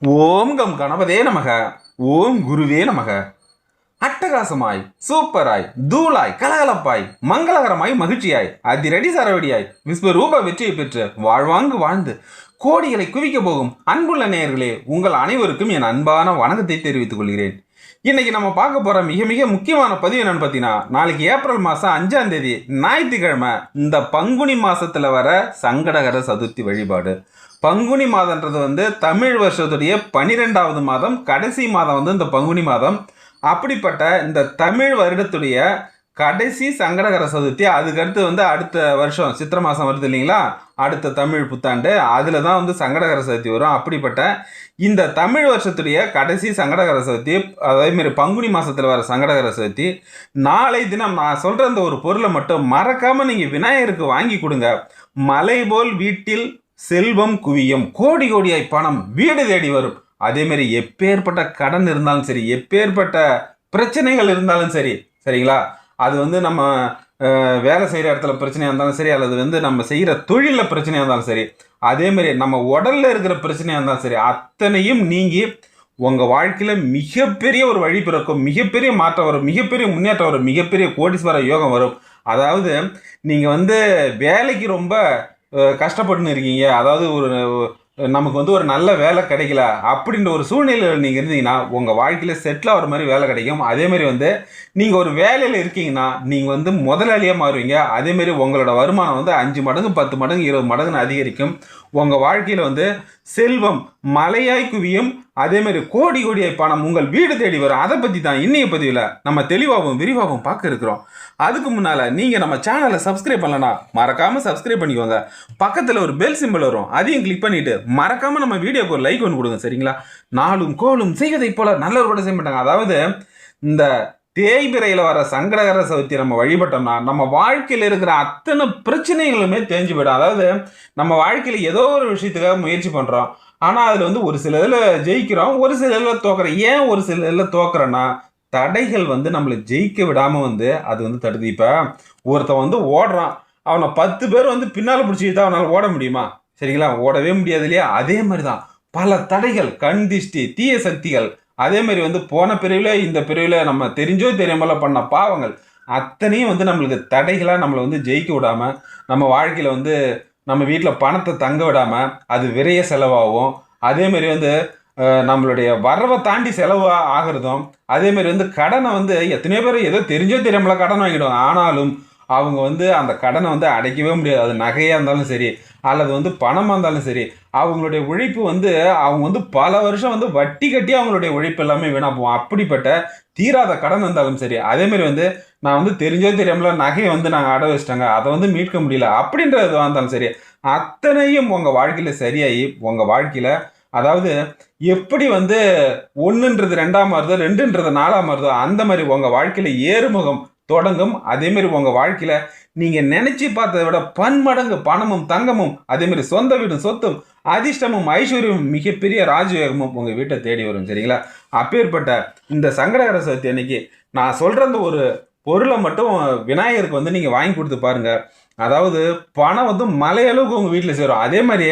ஓம் come கணபதே நமக. ஓம் குருவே நமக. அட்டகாசமாய், சூப்பராய், தூளாய், கலகலப்பாய், மங்களகரமாய், மகிழ்ச்சியாய், அதிரடி சரவடியாய், விஸ்வரூப வெற்றியை பெற்று வாழ்வாங்கு வாழ்ந்து கோடிகளை குவிக்க போகும் அன்புள்ள நேயர்களே, உங்கள் அனைவருக்கும் என் அன்பான வணக்கத்தை தெரிவித்துக் கொள்கிறேன். இன்னைக்கு நம்ம பார்க்க போற மிக மிக முக்கியமான பதிவு என்னன்னு பார்த்தீங்கன்னா, நாளைக்கு ஏப்ரல் மாதம் 5ஆம் தேதி ஞாயிற்றுக்கிழமை இந்த பங்குனி மாசத்துல வர சங்கடகர சதுர்த்தி வழிபாடு. பங்குனி மாதன்றது தமிழ் வருஷத்துடைய 12வது மாதம், கடைசி மாதம் இந்த பங்குனி மாதம். அப்படிப்பட்ட இந்த தமிழ் வருடத்துடைய கடைசி சங்கடகர சதுர்த்தி, அதுக்கடுத்து அடுத்த வருஷம் சித்திரை மாதம் வருது இல்லைங்களா, அடுத்த தமிழ் புத்தாண்டு, அதில் தான் சங்கடகர சதுர்த்தி வரும். அப்படிப்பட்ட இந்த தமிழ் வருஷத்துடைய கடைசி சங்கடகர சதுர்த்தி, அதேமாரி பங்குனி மாதத்தில் வர சங்கடகர சதுர்த்தி, நாளை தினம் நான் சொல்கிற அந்த ஒரு பொருளை மட்டும் மறக்காமல் நீங்கள் விநாயகருக்கு வாங்கி கொடுங்க. மலை போல் வீட்டில் செல்வம் குவியும், கோடி கோடியாய் பணம் வீடு தேடி வரும். அதேமாரி எப்பேற்பட்ட கடன் இருந்தாலும் சரி, எப்பேற்பட்ட பிரச்சனைகள் இருந்தாலும் சரி, சரிங்களா, அது நம்ம வேலை செய்கிற இடத்துல பிரச்சனையாக இருந்தாலும் சரி, அல்லது நம்ம செய்கிற தொழிலில் பிரச்சனையாக இருந்தாலும் சரி, அதேமாரி நம்ம உடலில் இருக்கிற பிரச்சனையாக இருந்தாலும் சரி, அத்தனையும் நீங்கி உங்கள் வாழ்க்கையில் மிகப்பெரிய ஒரு வழி பிறக்கும், மிகப்பெரிய மாற்றம் வரும், மிகப்பெரிய முன்னேற்றம் வரும், மிகப்பெரிய கோடீஸ்வர யோகம் வரும். அதாவது நீங்கள் வேலைக்கு ரொம்ப கஷ்டப்பட்டுன்னு இருக்கீங்க, அதாவது நமக்கு ஒரு நல்ல வேலை கிடைக்கல அப்படின்ற ஒரு சூழ்நிலையில் நீங்கள் இருந்தீங்கன்னா உங்கள் வாழ்க்கையில் செட்டில் ஆகிற மாதிரி வேலை கிடைக்கும். அதேமாரி நீங்கள் ஒரு வேலையில் இருக்கீங்கன்னா நீங்கள் முதலாளியாக மாறுவீங்க. அதேமாரி உங்களோட வருமானம் 5 மடங்கு 10 மடங்கு 20 மடங்குன்னு அதிகரிக்கும். உங்கள் வாழ்க்கையில் செல்வம் மலையாய் குவியும். அதேமாரி கோடி கோடியாய் பணம் உங்கள் வீடு தேடி வரும். அதை பற்றி தான் இன்னைய பதிவில் நம்ம தெளிவாகவும் விரிவாகவும் பார்க்க இருக்கிறோம். அதுக்கு முன்னால் நீங்கள் நம்ம சேனலை சப்ஸ்கிரைப் பண்ணலன்னா மறக்காமல் சப்ஸ்கிரைப் பண்ணிக்கோங்க. பக்கத்தில் ஒரு பெல் சிம்பிள் வரும், அதையும் கிளிக் பண்ணிவிட்டு மறக்காமல் நம்ம வீடியோக்கு ஒரு லைக் ஒன்று கொடுங்க, சரிங்களா. நாளும் கோளும் செய்வதை போல நல்லவர் கூட செய்ய மாட்டாங்க. அதாவது இந்த தேய்பிரையில் வர சங்கடகர சதுர்த்தி நம்ம வழிபட்டோம்னா நம்ம வாழ்க்கையில் இருக்கிற அத்தனை பிரச்சனைகளுமே தெரிஞ்சு போயிடும். அதாவது நம்ம வாழ்க்கையில் ஏதோ ஒரு விஷயத்துக்காக முயற்சி பண்ணுறோம், ஆனால் அதில் ஒரு சில இதில் ஜெயிக்கிறோம், ஒரு சில இதில் தோக்குறோம். ஏன் ஒரு சில இதில் தோக்குறோன்னா தடைகள் நம்மளை ஜெயிக்க விடாமல் அது தடுது. இப்போ ஒருத்தன் ஓடுறான், அவனை 10 பேர் பின்னால் பிடிச்சிட்டு அவனால் ஓட முடியுமா? சரிங்களா, ஓடவே முடியாது இல்லையா. அதே மாதிரி தான் பல தடைகள், கண் திஷ்டி, தீய சக்திகள், அதே மாதிரி போன பிரிவில் இந்த பிரிவில் நம்ம தெரிஞ்சோ தெரியாமல பண்ண பாவங்கள் அத்தனையும் நம்மளுக்கு தடைகளாக நம்மளை ஜெயிக்க விடாமல், நம்ம வாழ்க்கையில் நம்ம வீட்டில் பணத்தை தங்க விடாமல் அது விரைய செலவாகும். அதேமாரி நம்மளுடைய வரவை தாண்டி செலவு ஆகிறதும், அதேமாரி கடனை எத்தனையோ பேர் ஏதோ தெரிஞ்சோ தெரியாமல கடன் வாங்கிடுவாங்க. ஆனாலும் அவங்க அந்த கடனை அடைக்கவே முடியாது. அது நகையாக இருந்தாலும் சரி, அல்லது பணமாக இருந்தாலும் சரி, அவங்களுடைய உழைப்பு அவங்க பல வருஷம் வட்டி கட்டி அவங்களுடைய உழைப்பு எல்லாமே வீணாக போவோம். அப்படிப்பட்ட தீராத கடன் இருந்தாலும் சரி, அதேமாரி நான் தெரிஞ்சோ தெரியாமல நகையை நாங்கள் அடை வச்சிட்டாங்க, அதை மீட்க முடியல அப்படின்றது இருந்தாலும் சரி, அத்தனையும் உங்கள் வாழ்க்கையில் சரியாகி உங்கள் வாழ்க்கையில், அதாவது எப்படி 1ன்றது 2ஆம் வருதோ, 2ன்றது 4ஆம் வருதோ, அந்த மாதிரி உங்கள் வாழ்க்கையில் ஏறுமுகம் தொடங்கும். அதேமாரி உங்கள் வாழ்க்கையில் நீங்கள் நினச்சி பார்த்ததை விட பன்மடங்கு பணமும் தங்கமும், அதேமாரி சொந்த வீடும் சொத்தும் அதிர்ஷ்டமும் ஐஸ்வர்யமும் மிகப்பெரிய ராஜயோகமும் உங்கள் வீட்டை தேடி வரும், சரிங்களா. அப்பேற்பட்ட இந்த சங்கடகர சதுர்த்தி அன்னைக்கு நான் சொல்கிற அந்த ஒரு பொருளை மட்டும் விநாயகருக்கு நீங்கள் வாங்கி கொடுத்து பாருங்கள். அதாவது பணம் மலையளவுக்கு உங்கள் வீட்டில் சேரும். அதே மாதிரி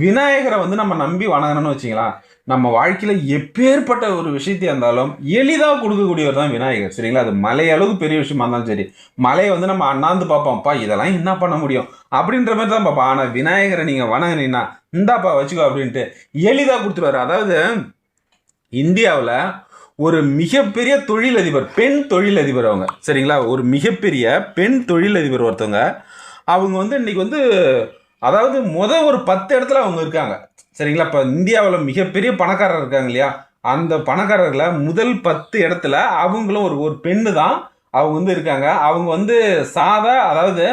விநாயகரை நம்ம நம்பி வணங்கணும்னு வச்சிங்களா, நம்ம வாழ்க்கையில் எப்பேற்பட்ட ஒரு விஷயத்தையாக இருந்தாலும் எளிதாக கொடுக்கக்கூடியவர் தான் விநாயகர், சரிங்களா. அது மலையளவுக்கு பெரிய விஷயமா இருந்தாலும் சரி, மலையை நம்ம அண்ணாந்து பார்ப்போம்ப்பா, இதெல்லாம் என்ன பண்ண முடியும் அப்படின்ற மாதிரி தான் பார்ப்போம். ஆனால் விநாயகரை நீங்கள் வணங்கினீங்கன்னா இந்தாப்பா வச்சுக்கோ அப்படின்ட்டு எளிதாக கொடுத்துருவாரு. அதாவது இந்தியாவில் ஒரு மிகப்பெரிய தொழிலதிபர், பெண் தொழிலதிபர் அவங்க, சரிங்களா. ஒரு மிகப்பெரிய பெண் தொழிலதிபர் ஒருத்தவங்க, அவங்க இன்னைக்கு அதாவது ஒரு 10 இடத்துல அவங்க இருக்காங்க, சரிங்களா. இப்போ இந்தியாவில் மிகப்பெரிய பணக்காரர் இருக்காங்க இல்லையா, அந்த பணக்காரர்களில் முதல் 10 இடத்துல அவங்களும் ஒரு பெண்ணு தான் அவங்க இருக்காங்க. அவங்க சாதா, அதாவது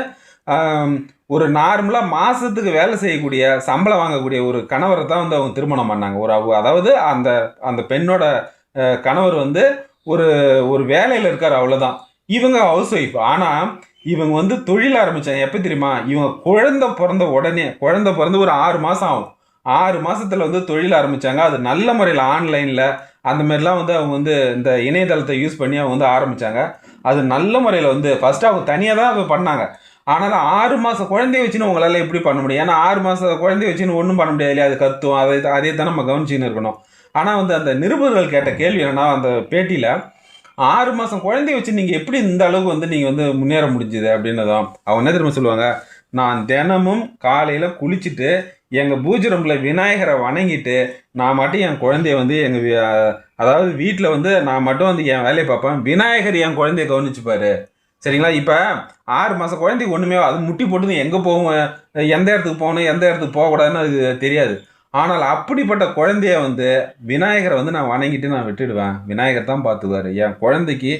ஒரு நார்மலாக மாதத்துக்கு வேலை செய்யக்கூடிய சம்பளம் வாங்கக்கூடிய ஒரு கணவரை தான் அவங்க திருமணம் பண்ணாங்க. அதாவது அந்த பெண்ணோட கணவர் ஒரு ஒரு வேலையில் இருக்கார், அவ்வளோதான். இவங்க ஹவுஸ் ஒய்ஃப். ஆனால் இவங்க தொழில் ஆரம்பித்தாங்க எப்போ தெரியுமா, இவங்க குழந்தை பிறந்த உடனே, குழந்தை பிறந்து ஒரு 6 மாதம் ஆகும், 6 மாதத்தில் தொழில் ஆரம்பித்தாங்க. அது நல்ல முறையில் ஆன்லைனில் அந்த மாதிரிலாம் அவங்க இந்த இணையதளத்தை யூஸ் பண்ணி அவங்க ஆரம்பித்தாங்க. அது நல்ல முறையில் ஃபஸ்ட்டு அவங்க தனியாக தான் பண்ணாங்க. ஆனால் 6 மாதம் குழந்தைய வச்சுன்னு உங்களால் எப்படி பண்ண முடியும்? ஏன்னா 6 மாதம் குழந்தைய வச்சுன்னு ஒன்றும் பண்ண முடியாது இல்லையா? அது கத்தும், அதே தான் நம்ம கவனிச்சுன்னு இருக்கணும். ஆனால் வந்து அந்த நிருபர்கள் கேட்ட கேள்வி என்னன்னா, அந்த பேட்டியில் 6 மாதம் குழந்தைய வச்சு நீங்கள் எப்படி இந்த அளவுக்கு வந்து நீங்கள் வந்து முன்னேற முடிஞ்சுது அப்படின்னதும் அவங்க என்ன தெரியுமா சொல்லுவாங்க, நான் தினமும் காலையில் குளிச்சுட்டு எங்கள் பூஜை ரூமில் விநாயகரை வணங்கிட்டு நான் மட்டும் என் குழந்தைய வந்து அதாவது வீட்டில் வந்து நான் மட்டும் வந்து என் வேலையை பார்ப்பேன், விநாயகர் என் குழந்தைய கவனிச்சுப்பாரு. சரிங்களா? இப்போ 6 மாதம் குழந்தைக்கு ஒன்றுமே அது முட்டி போட்டு எங்கே போகும், எந்த இடத்துக்கு போகணும், எந்த இடத்துக்கு போகக்கூடாதுன்னு அது தெரியாது. ஆனால் அப்படிப்பட்ட குழந்தைய வந்து விநாயகரை வந்து நான் வணங்கிட்டு நான் விட்டுடுவேன். விநாயகர் தான் பார்த்துக்குவார். என் குழந்தைக்கு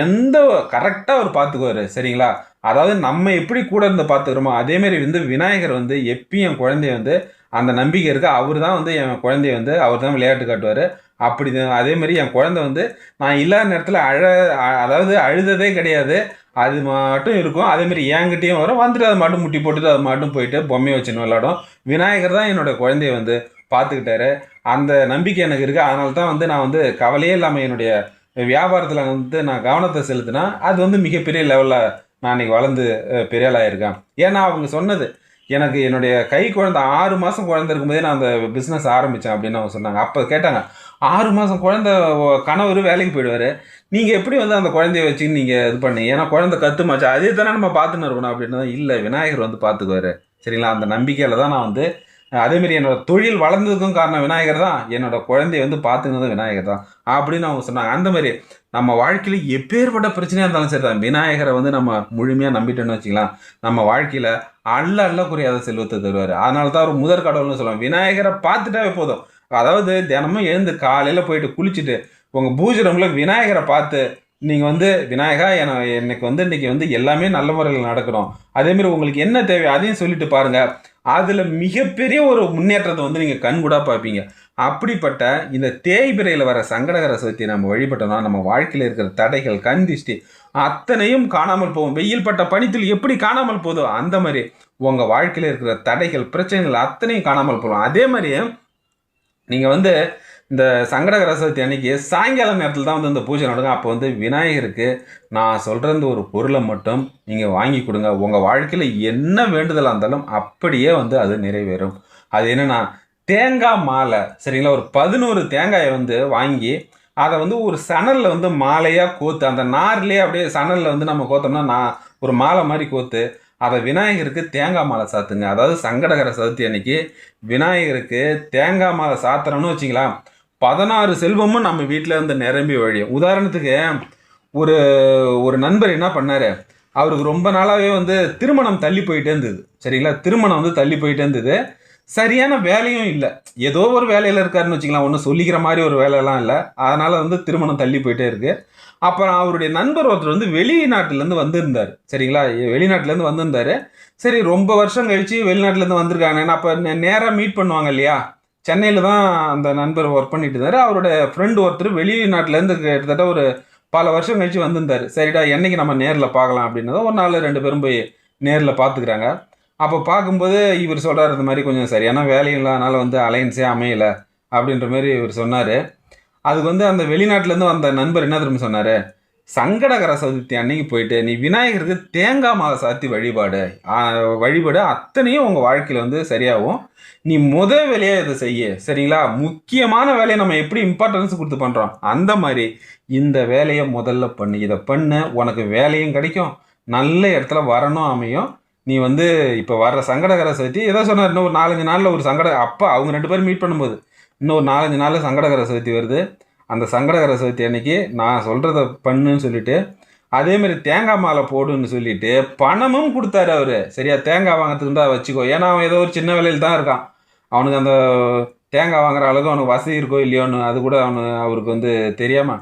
எந்த கரெக்டாக அவர் பார்த்துக்குவார். சரிங்களா? அதாவது நம்ம எப்படி கூட இருந்து பார்த்துக்கிறோமோ அதேமாரி வந்து விநாயகர் வந்து எப்பயும் என் குழந்தைய வந்து அந்த நம்பிக்கை இருக்குது. அவர் தான் வந்து என் குழந்தைய வந்து அவர் தான் விளையாட்டு காட்டுவார். அப்படி அதேமாரி என் குழந்தை வந்து நான் இல்லாத நேரத்தில் அதாவது அழுததே கிடையாது. அது மட்டும் இருக்கும். அதேமாரி என்கிட்டையும் வரும், வந்துட்டு அது மட்டும் முட்டி போட்டுட்டு அது மட்டும் போயிட்டு பொம்மையை வச்சுன்னு விளையாடும். விநாயகர் தான் என்னோட குழந்தைய வந்து பார்த்துக்கிட்டாரு. அந்த நம்பிக்கை எனக்கு இருக்குது. அதனால தான் வந்து நான் வந்து கவலையே இல்லாமல் என்னுடைய வியாபாரத்தில் வந்து நான் கவனத்தை செலுத்தினா அது வந்து மிகப்பெரிய லெவலில் நான் இன்னைக்கு வளர்ந்து பெரிய ஆளாயிருக்கேன். ஏன்னா அவங்க சொன்னது எனக்கு என்னுடைய கை குழந்தை 6 மாதம் குழந்தை இருக்கும்போதே நான் அந்த பிஸ்னஸ் ஆரம்பித்தேன் அப்படின்னு அவங்க சொன்னாங்க. அப்போ கேட்டாங்க, 6 மாதம் குழந்தை கணவர் வேலைக்கு போயிடுவார், நீங்கள் எப்படி வந்து அந்த குழந்தைய வச்சு நீங்கள் இது பண்ணீங்க? ஏன்னா குழந்தை கத்துமாச்சு அதே தானே நம்ம பார்த்துன்னு இருக்கணும் அப்படின்னு. இல்லை, விநாயகர் வந்து பார்த்துக்குவார். சரிங்களா? அந்த நம்பிக்கையில் தான் நான் வந்து அதேமாரி என்னோட தொழில் வளர்ந்ததுக்கும் காரணம் விநாயகர் தான், என்னோட குழந்தைய வந்து பார்த்துக்கினதும் விநாயகர் தான் அப்படின்னு அவங்க சொன்னாங்க. அந்த மாதிரி நம்ம வாழ்க்கையில் எப்பேற்பட்ட பிரச்சனையாக இருந்தாலும் சரி தான், விநாயகரை வந்து நம்ம முழுமையாக நம்பிட்டோன்னு வச்சுக்கலாம், நம்ம வாழ்க்கையில் அல்ல குறையாத செல்வத்தை தருவார். அதனால தான் ஒரு முதற் கடவுள்னு சொல்லுவாங்க. விநாயகரை பார்த்துட்டாவே போதும். அதாவது தினமும் எழுந்து காலையில் போயிட்டு குளிச்சுட்டு உங்கள் பூஜை ரூமில் விநாயகரை பார்த்து நீங்கள் வந்து விநாயகா எனக்கு வந்து இன்றைக்கி வந்து எல்லாமே நல்ல முறையில் நடக்கணும், அதேமாரி உங்களுக்கு என்ன தேவை அதையும் சொல்லிட்டு பாருங்கள், அதில் மிகப்பெரிய ஒரு முன்னேற்றத்தை வந்து நீங்கள் கண்கூடாக பார்ப்பீங்க. அப்படிப்பட்ட இந்த தேய்பிரையில் வர சங்கடகர சதுர்த்தியை நம்ம வழிபட்டோம்னா நம்ம வாழ்க்கையில் இருக்கிற தடைகள், கண் திஷ்டி அத்தனையும் காணாமல் போகும். வெயில் பட்ட பனித்தில் எப்படி காணாமல் போதோ அந்த மாதிரி உங்கள் வாழ்க்கையில் இருக்கிற தடைகள், பிரச்சனைகள் அத்தனையும் காணாமல் போகும். அதே மாதிரி நீங்கள் வந்து இந்த சங்கடகர சதுர்த்தி அன்னைக்கு சாயங்காலம் நேரத்தில் தான் வந்து இந்த பூஜை நடக்கும். அப்போ வந்து விநாயகருக்கு நான் சொல்கிற இந்த ஒரு பொருளை மட்டும் நீங்கள் வாங்கி கொடுங்க. உங்கள் வாழ்க்கையில் என்ன வேண்டுதலாக இருந்தாலும் அப்படியே வந்து அது நிறைவேறும். அது என்னென்னா தேங்காய் மாலை. சரிங்களா? ஒரு 11 தேங்காயை வந்து வாங்கி அதை வந்து ஒரு சணலில் வந்து மாலையாக கோத்து, அந்த நார்லேயே அப்படியே சணலில் வந்து நம்ம கோத்தோம்னா ஒரு மாலை மாதிரி கோத்து அதை விநாயகருக்கு தேங்காய் மாலை சாத்துங்க. அதாவது சங்கடகர சதுர்த்தி அன்னைக்கு விநாயகருக்கு தேங்காய் மாலை சாத்துறோம்னு வச்சிங்களா, 16 செல்வமும் நம்ம வீட்டில் வந்து நிரம்பி வழியும். உதாரணத்துக்கு ஒரு ஒரு நண்பர் என்ன பண்ணார், அவருக்கு ரொம்ப நாளாகவே வந்து திருமணம் தள்ளி போயிட்டே இருந்தது. சரிங்களா? திருமணம் வந்து தள்ளி போயிட்டே இருந்தது. சரியான வேலையும் இல்லை, ஏதோ ஒரு வேலையில் இருக்காருன்னு வச்சுக்கலாம், ஒன்றும் சொல்லிக்கிற மாதிரி ஒரு வேலையெல்லாம் இல்லை. அதனால் வந்து திருமணம் தள்ளி போயிட்டே இருக்குது. அப்புறம் அவருடைய நண்பர் ஒருத்தர் வந்து வெளிநாட்டிலேருந்து வந்திருந்தார். சரிங்களா? வெளிநாட்டிலேருந்து வந்திருந்தார். சரி, ரொம்ப வருஷம் கழித்து வெளிநாட்டிலேருந்து வந்திருக்காங்க. அப்போ நேராக மீட் பண்ணுவாங்க இல்லையா? சென்னையில் தான் அந்த நண்பர் ஒர்க் பண்ணிட்டு இருந்தார். அவரோட ஃப்ரெண்டு ஒருத்தர் வெளிநாட்டிலேருந்து கிட்டத்தட்ட ஒரு பல வருஷம் கழிச்சு வந்திருந்தார். சரிடா, என்னைக்கு நம்ம நேரில் பார்க்கலாம் அப்படின்னதும் ஒரு நாள் 2 பேரும் போய் நேரில் பார்த்துக்கிறாங்க. அப்போ பார்க்கும்போது இவர் சொல்கிறார், இந்த மாதிரி கொஞ்சம் சரியான வேலையும் இல்லாதனால வந்து அலையன்ஸே அமையலை அப்படின்ற மாதிரி இவர் சொன்னார். அதுக்கு வந்து அந்த வெளிநாட்டிலேருந்து வந்த நண்பர் என்ன திரும்ப சொன்னார், சங்கடகர சதுர்த்தி அன்னைக்கு போயிட்டு நீ விநாயகருக்கு தேங்காய் மாலை சாத்தி வழிபடு அத்தனையும் உங்கள் வாழ்க்கையில் வந்து சரியாகும். நீ வேலையாக இதை செய்ய. சரிங்களா? முக்கியமான வேலையை நம்ம எப்படி இம்பார்ட்டன்ஸ் கொடுத்து பண்ணுறோம் அந்த மாதிரி இந்த வேலையை முதல்ல பண்ணு. இதை பண்ண உனக்கு வேலையும் கிடைக்கும், நல்ல இடத்துல வரணும் அமையும். நீ வந்து இப்போ வர்ற சங்கடகர சதுர்த்தி ஏதோ சொன்னார், இன்னும் ஒரு 4-5 நாளில் ஒரு அப்போ அவங்க 2 பேரும் மீட் பண்ணும்போது இன்னும் ஒரு 4-5 நாளில் சங்கடகர சதுர்த்தி வருது. அந்த சங்கடகர சதுர்த்தி அன்னைக்கு நான் சொல்கிறத பண்ணுன்னு சொல்லிட்டு அதேமாரி தேங்காய் மாலை போடுன்னு சொல்லிட்டு பணமும் கொடுத்தாரு அவர். சரியா? தேங்காய் வாங்கிறதுக்கு தான் வச்சுக்கோ. ஏன்னா அவன் ஏதோ ஒரு சின்ன வேலையில் தான் இருக்கான். அவனுக்கு அந்த தேங்காய் வாங்குற அளவுக்கு அவனுக்கு வசதி இருக்கோ இல்லையோன்னு அது கூட அவருக்கு வந்து தெரியாமல்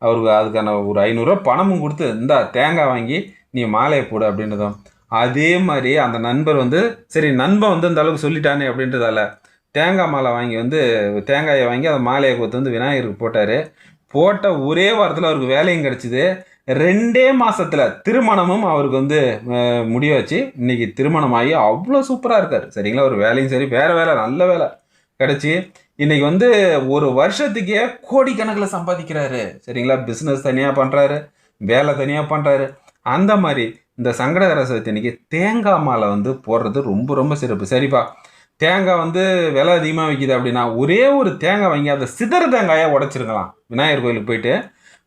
அவருக்கு அதுக்கான ஒரு 500 ரூபா பணமும் கொடுத்து இந்தா தேங்காய் வாங்கி நீ மாலையை போடு அப்படின்றதும். அதே மாதிரி அந்த நண்பர் வந்து சரி நண்பன் வந்து இந்த அளவுக்கு சொல்லிட்டானே அப்படின்றதால தேங்காய் மாலை வாங்கி வந்து தேங்காயை வாங்கி அந்த மாலையை கொடுத்து வந்து விநாயகருக்கு போட்டார். போட்ட ஒரே வாரத்தில் அவருக்கு வேலையும் கிடச்சிது. 2 மாதத்தில் திருமணமும் அவருக்கு வந்து முடிவாச்சு. இன்றைக்கி திருமணமாகி அவ்வளோ சூப்பராக இருக்கார். சரிங்களா? ஒரு வேலையும் சரி, வேறு வேலை நல்ல வேலை கிடச்சி இன்றைக்கி வந்து ஒரு வருஷத்துக்கே கோடிக்கணக்கில் சம்பாதிக்கிறாரு. சரிங்களா? பிஸ்னஸ் தனியாக பண்ணுறாரு, வேலை தனியாக பண்ணுறாரு. அந்த மாதிரி இந்த சங்கடகர சதுர்த்தி அன்னைக்கு தேங்காய் மாலை வந்து போடுறது ரொம்ப ரொம்ப சிறப்பு. சரிப்பா, தேங்காய் வந்து விலை அதிகமாக விற்கிது அப்படின்னா ஒரே ஒரு தேங்காய் வாங்கி அதை சிதறு தேங்காயாக உடைச்சிருக்கலாம். விநாயகர் கோயிலுக்கு போயிட்டு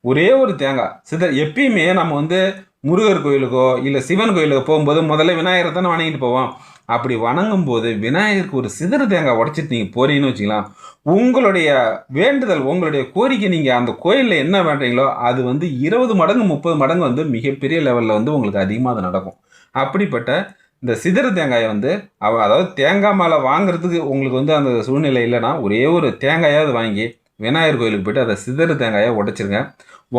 ஒரே ஒரு தேங்காய் எப்பயுமே நம்ம வந்து முருகர் கோயிலுக்கோ இல்லை சிவன் கோயிலுக்கோ போகும்போது முதல்ல விநாயகரை தானே வணங்கிட்டு போவோம். அப்படி வணங்கும் போது விநாயகருக்கு ஒரு சிதறு தேங்காய் உடைச்சிட்டு நீங்கள் போறீங்கன்னு வச்சுக்கலாம், உங்களுடைய வேண்டுதல், உங்களுடைய கோரிக்கை, நீங்கள் அந்த கோயிலில் என்ன வேண்டீங்களோ அது வந்து 20 மடங்கு 30 மடங்கு வந்து மிகப்பெரிய லெவலில் வந்து உங்களுக்கு அதிகமாக அது நடக்கும். அப்படிப்பட்ட இந்த சிதறு தேங்காயை வந்து அதாவது தேங்காய் மாலை வாங்குறதுக்கு உங்களுக்கு வந்து அந்த சூழ்நிலை இல்லைன்னா ஒரே ஒரு தேங்காயாவது வாங்கி விநாயகர் கோயிலுக்கு போய்ட்டு அதை சிதறு தேங்காயை உடைச்சிருங்க.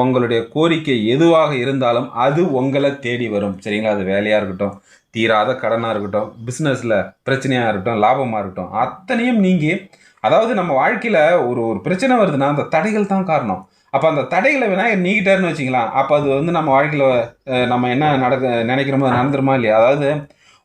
உங்களுடைய கோரிக்கை எதுவாக இருந்தாலும் அது உங்களை தேடி வரும். சரிங்களா? அது வேலையாக இருக்கட்டும், தீராத கடனாக இருக்கட்டும், பிஸ்னஸில் பிரச்சனையாக இருக்கட்டும், லாபமாக இருக்கட்டும், அத்தனையும் நீங்கள் அதாவது நம்ம வாழ்க்கையில் ஒரு ஒரு பிரச்சனை வருதுன்னா அந்த தடைகள் தான் காரணம். அப்போ அந்த தடைகளை விநாயகர் நீக்கிட்டாருன்னு வச்சுக்கலாம், அப்போ அது வந்து நம்ம வாழ்க்கையில் நம்ம என்ன நினைக்கிறோமோ நடந்துருமா இல்லையா? அதாவது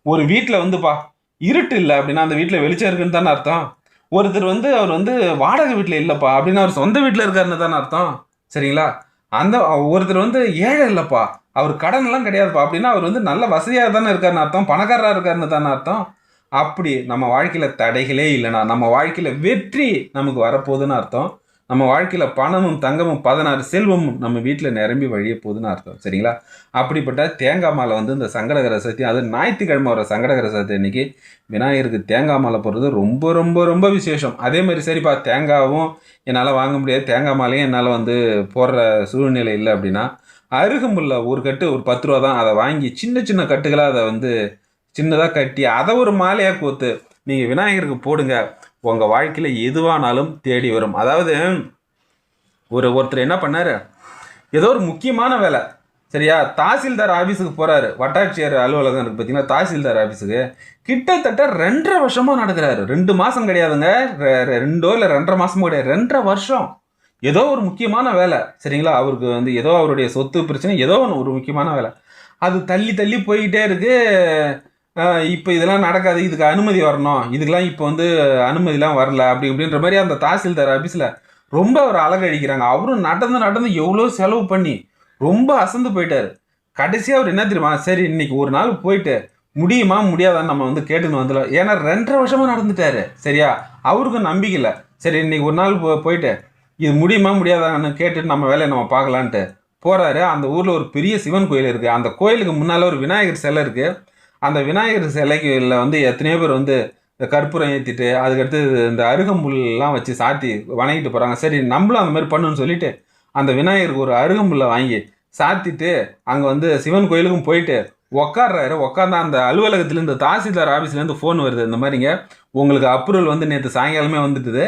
ஒரு வீட்டில் வந்துப்பா இருட்டு இல்லை அப்படின்னா அந்த வீட்டில் வெளிச்சம் இருக்குன்னு தானே அர்த்தம். ஒருத்தர் வந்து அவர் வந்து வாடகை வீட்டில் இல்லைப்பா அப்படின்னா அவர் சொந்த வீட்டில் இருக்காருன்னு தானே அர்த்தம். சரிங்களா? அந்த ஒருத்தர் வந்து ஏழை இல்லைப்பா, அவர் கடன்லாம் கிடையாதுப்பா அப்படின்னா அவர் வந்து நல்ல வசதியாக தானே இருக்காருன்னு அர்த்தம், பணக்காரராக இருக்காருன்னு தானே அர்த்தம். அப்படி நம்ம வாழ்க்கையில் தடைகளே இல்லைன்னா நம்ம வாழ்க்கையில் வெற்றி நமக்கு வரப்போகுதுன்னு அர்த்தம். நம்ம வாழ்க்கையில் பணமும் தங்கமும் 16 செல்வமும் நம்ம வீட்டில் நிரம்பி வழிய போகுதுன்னு அர்த்தம். சரிங்களா? அப்படிப்பட்ட தேங்காய் மாலை வந்து இந்த சங்கடகர சதுர்த்தி, அது ஞாயிற்றுக்கிழமை வர சங்கடகர சதுர்த்தி அன்னைக்கு விநாயகருக்கு தேங்காய் மாலை போடுறது ரொம்ப ரொம்ப ரொம்ப விசேஷம். அதே மாதிரி சரிப்பா, தேங்காவும் என்னால் வாங்க முடியாது, தேங்காய் மாலையும் என்னால் வந்து போடுற சூழ்நிலை இல்லை அப்படின்னா அருகம்புல்ல ஒரு கட்டு ஒரு 10 ரூபா தான், அதை வாங்கி சின்ன சின்ன கட்டுகளாக அதை வந்து சின்னதாக கட்டி அதை ஒரு மாலையாக கோத்து நீங்கள் விநாயகருக்கு போடுங்க. உங்கள் வாழ்க்கையில் எதுவானாலும் தேடி வரும். அதாவது ஒருத்தர் என்ன பண்ணார், ஏதோ ஒரு முக்கியமான வேலை, சரியா, தாசில்தார் ஆஃபீஸுக்கு போகிறாரு. வட்டாட்சியர் அலுவலகம் இருக்குது பார்த்தீங்கன்னா, தாசில்தார் ஆஃபீஸுக்கு கிட்டத்தட்ட 2.5 வருஷமாக நடக்கிறாரு. 2 மாதம் கிடையாதுங்க, 2 இல்லை 2.5 மாதமும் கிடையாது, 2.5 வருஷம். ஏதோ ஒரு முக்கியமான வேலை. சரிங்களா? அவருக்கு வந்து ஏதோ அவருடைய சொத்து பிரச்சனை, ஏதோ ஒரு முக்கியமான வேலை, அது தள்ளி தள்ளி போய்கிட்டே இருக்குது. இப்போ இதெல்லாம் நடக்காது, இதுக்கு அனுமதி வரணும், இதுக்கெல்லாம் இப்போ வந்து அனுமதிலாம் வரல அப்படி இப்படின்ற மாதிரி அந்த தாசில்தார் ஆஃபீஸில் ரொம்ப அவர் அழகழிக்கிறாங்க. அவரும் நடந்து நடந்து எவ்வளோ செலவு பண்ணி ரொம்ப அசந்து போயிட்டார். கடைசியாக அவர் என்ன தெரியுமா, சரி இன்னைக்கு ஒரு நாள் போயிட்டு முடியுமா முடியாதான்னு நம்ம வந்து கேட்டுன்னு வந்துடலாம். ஏன்னா 2.5 வருஷமாக நடந்துட்டாரு. சரியா? அவருக்கும் நம்பிக்கை இல்லை. சரி இன்னைக்கு ஒரு நாள் போயிட்டு இது முடியுமா முடியாதான்னு கேட்டுட்டு நம்ம வேலையை நம்ம பார்க்கலான்ட்டு போகிறாரு. அந்த ஊரில் ஒரு பெரிய சிவன் கோயில் இருக்குது. அந்த கோயிலுக்கு முன்னால் ஒரு விநாயகர் சிலை இருக்குது. அந்த விநாயகர் சிலைக்குள்ள வந்து எத்தனையோ பேர் வந்து கற்பூரம் ஏற்றிட்டு அதுக்கடுத்து இந்த அருகம்புல்லாம் வச்சு சாத்தி வணங்கிட்டு போகிறாங்க. சரி நம்மளும் அந்த மாதிரி பண்ணுன்னு சொல்லிட்டு அந்த விநாயகருக்கு ஒரு அருகம்புல்லை வாங்கி சாத்திட்டு அங்கே வந்து சிவன் கோயிலுக்கும் போயிட்டு உக்காடுறாரு. உட்காந்தா அந்த அலுவலகத்துலேருந்து தாசில்தார் ஆஃபீஸ்லேருந்து ஃபோன் வருது, இந்த மாதிரிங்க உங்களுக்கு அப்ரூவல் வந்து நேற்று சாயங்காலமே வந்துட்டுது,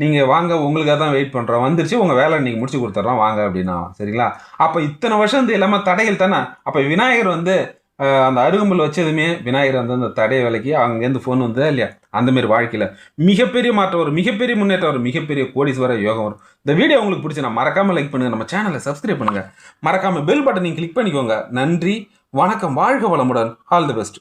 நீங்கள் வாங்க உங்களுக்காக தான் வெயிட் பண்ணுறோம், வந்துருச்சு, உங்கள் வேலை நீங்கள் முடிச்சு கொடுத்துட்றோம் வாங்க அப்படின்னா. சரிங்களா? அப்போ இத்தனை வருஷம் வந்து எல்லாமே தடைகள் தானே. அப்போ விநாயகர் வந்து அந்த அருகம்புல் வச்சதுமே விநாயகர் வந்து அந்த தடைய வேலைக்கு அங்கேருந்து ஃபோன் வந்ததா இல்லையா? அந்தமாரி வாழ்க்கையில் மிகப்பெரிய மாற்றம் வரும், மிகப்பெரிய முன்னேற்றம் வரும், மிகப்பெரிய கோடீஸ்வர யோகம் வரும். இந்த வீடியோ உங்களுக்கு பிடிச்சி மறக்காமல் லைக் பண்ணுங்கள், நம்ம சேனலை சப்ஸ்கிரைப் பண்ணுங்கள், மறக்காமல் பெல் பட்டனையும் கிளிக் பண்ணிக்கோங்க. நன்றி, வணக்கம், வாழ்க வளமுடன், ஆல் தி பெஸ்ட்.